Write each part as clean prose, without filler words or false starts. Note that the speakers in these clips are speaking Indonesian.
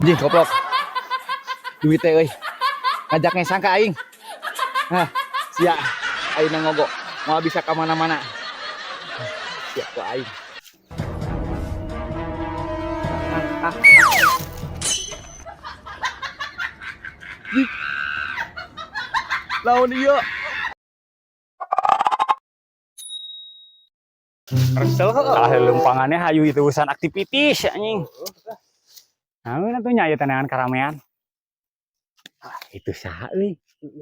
Anjing goblok. Duit teh euy. Ngajaknya sangka aing. Hah, sia aing ngogok. Mau bisa ke mana-mana. Sia ku aing. Lawan ieu. Resel kok. Tah lempangannya hayu itu urusan aktivitas anjing. Namun atuh nya aya tenahan karamean. Itu saha euy?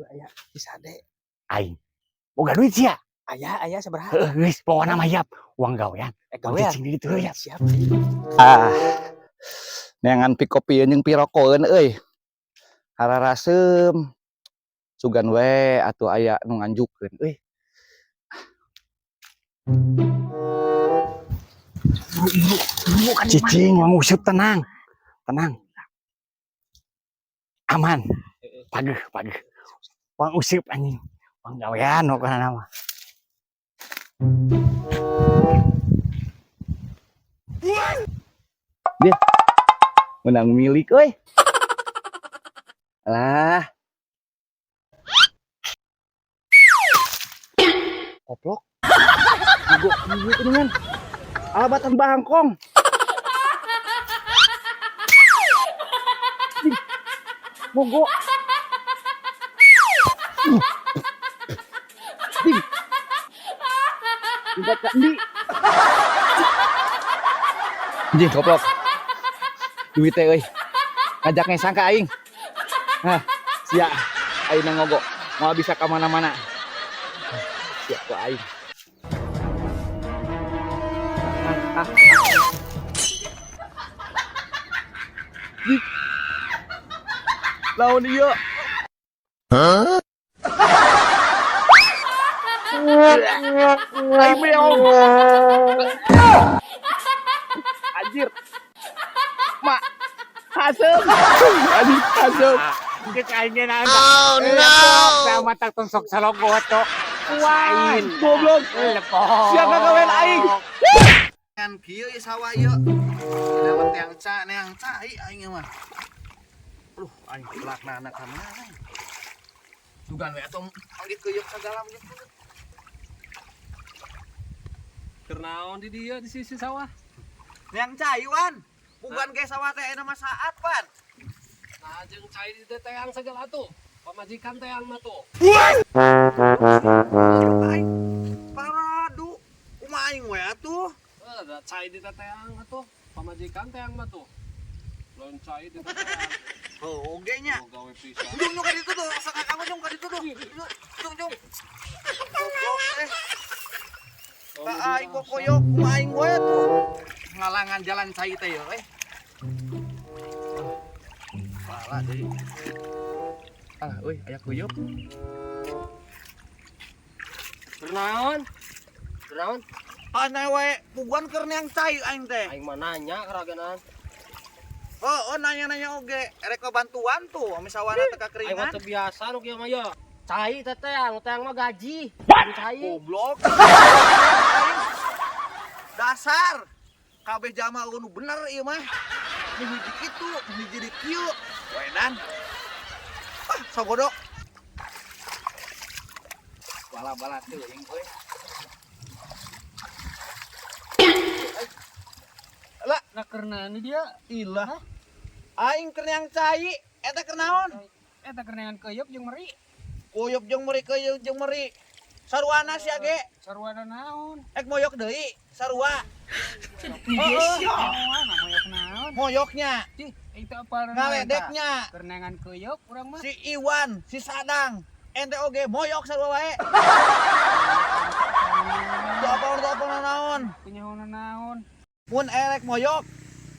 Aya bisa deh. Aing. Boga duit sia. Aya sabaraha? Geus pokona mah yap. Uang gawean. Gawean. Cicing di ditu ya. Siap. Neangan pikopi jeung pirokoeun euy. Hararasem. Sugan we atuh aya nu nganjukeun euy. Cicing, mau useup tenang. Tenang. Aman. Pageuh. Wang useup anjing. Wang gawean pokona mah. Dia menang milik euy. Alah. Koplok. Ibu dengan alabatan bangkong. Mogok. Tidak kandi. Anjing goblok. Duit teh euy. Ngajaknya sangka aing. Hah, sia aing ngogok. Mau bisa ke mana-mana. Sia ku aing. Lawan ieu. Hah? Aing meong. Anjir. Mak. Hasem. Anjir, hasem. Geus aing geuna. Oh no. Sama tak tonsok salogot to. Wah, goblok. Lepok. Sia kagawean aing. Kan kieu ieu sawah ieu. Lewat yang ca aing mah. Aduh, aing kelakna ka mana. Sugan we atuh anggit keuyeup sagala mah. Keur naon di dieu di sisi sawah? Yang caiwan. Bukan ge sawah teh aya mah saat, Pan. Nah, jeung cai di teh teang segala tuh. Pamajikan teang mah tuh. Aing paradu. Kumaha aing we atuh? Da cai di teh teang atuh. Pamajikan teang mah tuh. Lain cai di teh teang. Oh, oge nya. Gawe pisan. Jung ka ditu tuh, saka kamu jung ka ditu tuh. Jung. Goblok teh. Tak aing kokoyok kumaha aing we tuh. Ngalangan jalan cai teh yeuh Pala deui. Euy, aya kuyup. Keur naon? Ana we puguan keur neang cai aing teh. Aing mah nanya karagenan. Oh nanya oge. Erek bantuan tuh misalnya teka Aing mah keringan. teu biasa nu kieu mah ye. Cai teh teang mah gaji. Cai. Goblok. Dasar. Kabeh jama nu bener ieu mah. Nu hiji kitu, nu hiji di kieu. Wedan. Sogodok. Bala-bala teuing euy. Lah, Nah keur naon dia? ilah. Aing keur neang cai, eta keur naon? Eta keur neangan keuyeup jeung meri. Kuyup jeung meri keuyeuk jeung meri. Saruana sia ge. Sarwana naon? Ek moyok deui, sarua. Moyok naon? Moyoknya, Itu apa ngaledeknya. Keur neangan keuyeup urang mah. Si Iwan, si Sadang, ente oge moyok sarua wae. Teu apa naon. Kunyahonan naon? Mun erek moyok,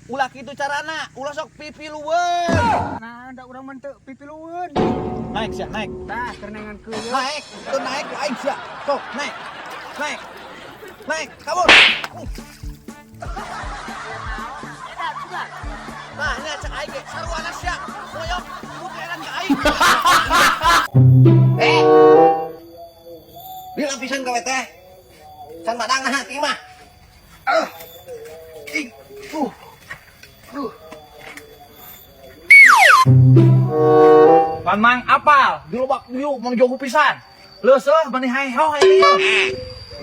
ulah kitu carana, ulah sok pipilueun. Nah, da urang mah teu pipilueun. Naik sia, naik. Tah keur neangan keuyeup. Naik, teu naik ku aing sia. Sok, naik. Naik, kabur. Nah, ini cek aing ge, saruana sia. Moyok, bukeran ka aing. Dia lapisan gawe teh. Can badangan hati mah. Pan mang apal, dulu bak yuk mau jogo pisan. Leuseuh mani haeho ieu.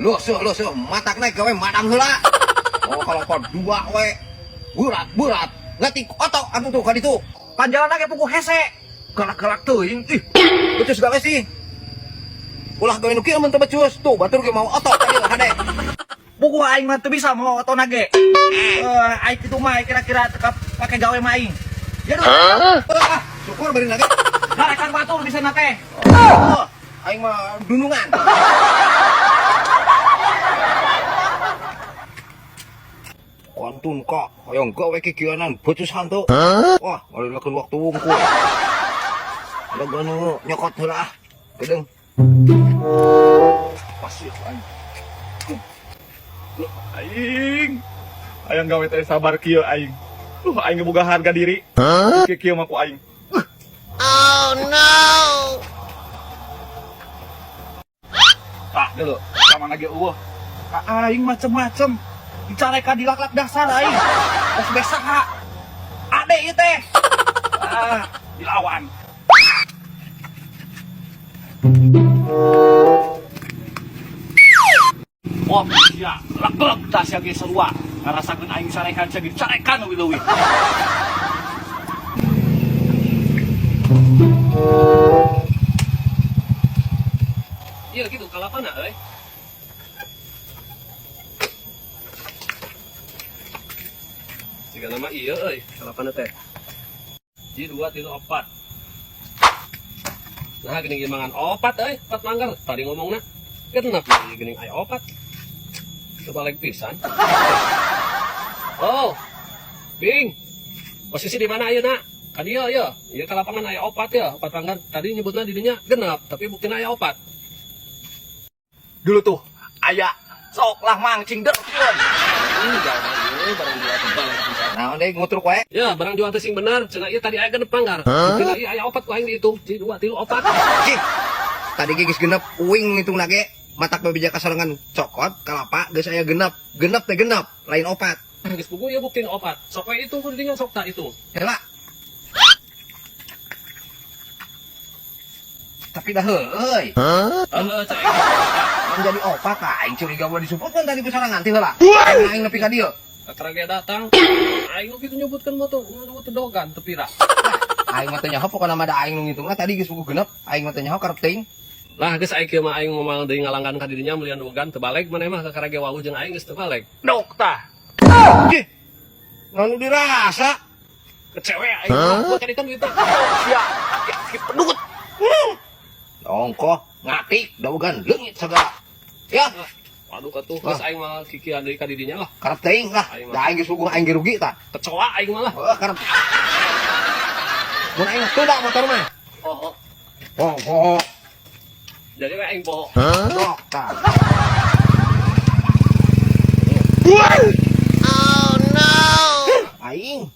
Leuseuh, matak naik gawe madang heula. Oh kalau kau dua we berat. Ngetik otot atuh tuh ka ditu. Panjalan ge pugu hese. Galak-galak teuing. Ih, becus gawe sih. Ulah gawe nu kieu mun teu becus. Tuh batur ge mau otot tadi hade. Pugu aing mah teu bisa mau otot nage. Aing kitu mah kira-kira teka pake gawe mah aing. Ya duh. Syukur bari nage. Garekan batur bisa nate. Aing mah dunungan. Kontun kok, hoyong gawe kikieunan becus hantu. Wah, ngalilakeun waktu wungkul. Ada ganu nyokot heula ah. Gedeung. Pasti aing. Aing gawe teh sabar kieu aing. Aing boga harga diri. Kieu mah ku aing. Oh no. Tah dulu, sama lagi eueuh. Ka aing macem-macem. Dicarekan di laklak dasar aing. Bos besaha. Ade ieu teh. Dilawan. Oh, ya, lek-lek tas ya ge sarua. Ngarasakeun aing sarekan cenah dicarekan leuwih-leuwih. Iya gitu, kalapana euy. Jika nama iya euy, kalapana teh. Ji 2 3 4. Nah, geuning mangan opat euy, 4 manggar. Tadi ngomongna genep geuning aya opat. Kebalik pisan. Oh. Bing. Posisi di mana ayeuna? Ka dieu ya. Ieu ka lapangan aya opat ya, 4 manggar. Tadi nyebutna di dinya genep, tapi buktina aya opat. Dulu tuh aya sok lah mancing deukeun. Jangan ieu barang jual kebalik pisan. Nah, deui ngutruk wae. Ya, barang jual teh sing bener. Cenah ieu tadi aya genep manggar. Buktina ieu aya opat ku aing dihitung. Ji 2 3 4. Cik. Tadi geus genep uing ngitungna ge. Matak babija kasorangan cokot, kalapa, geus aya genep. Genep teh genep, lain opat. Geus pugu ieu buktiin opat. Sok we itu kudu dengan sok tak itu. Heula. Tapi dah heueuy. Cek. Menjadi opat tah aing curiga ulah disebutkeun tadi kasorangan teh heula. Aing nepi ka dieu. Katrage datang. Aing nu kitu nyebutkeun mah tuh, nu dogan tepira. Aing mah teh nyaho pokona mah da aing nu ngitungna tadi geus pugu genep, aing mah teh nyaho karep teuing. Lah geus aing kieu mah aing ngomong deui ngalanggan ka dirinya mulian dogan teu balik maneh mah ka karage wawuh jeung aing geus teu balik. Dok tah. Cih. Nganu dirasa. Kecewe aing mah gua kadikan gitu. Sia, aki pedut. Ongkoh ngatik daogan leungit sagala. Ya, Waduh katuh geus aing mah kikian deui ka dirinya lah. karep teuing lah. Da aing geus puguh aing ge rugi tah. Kecoa aing mah lah. Karep. Mun aing tuda motor mah. Oh. Oh. Jadi we aing bohong. Dok tah. Oh no. Aing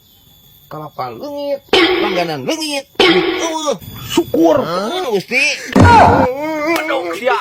kalapa leungit, langganan leungit. Syukur. Gusti. Aduh sia.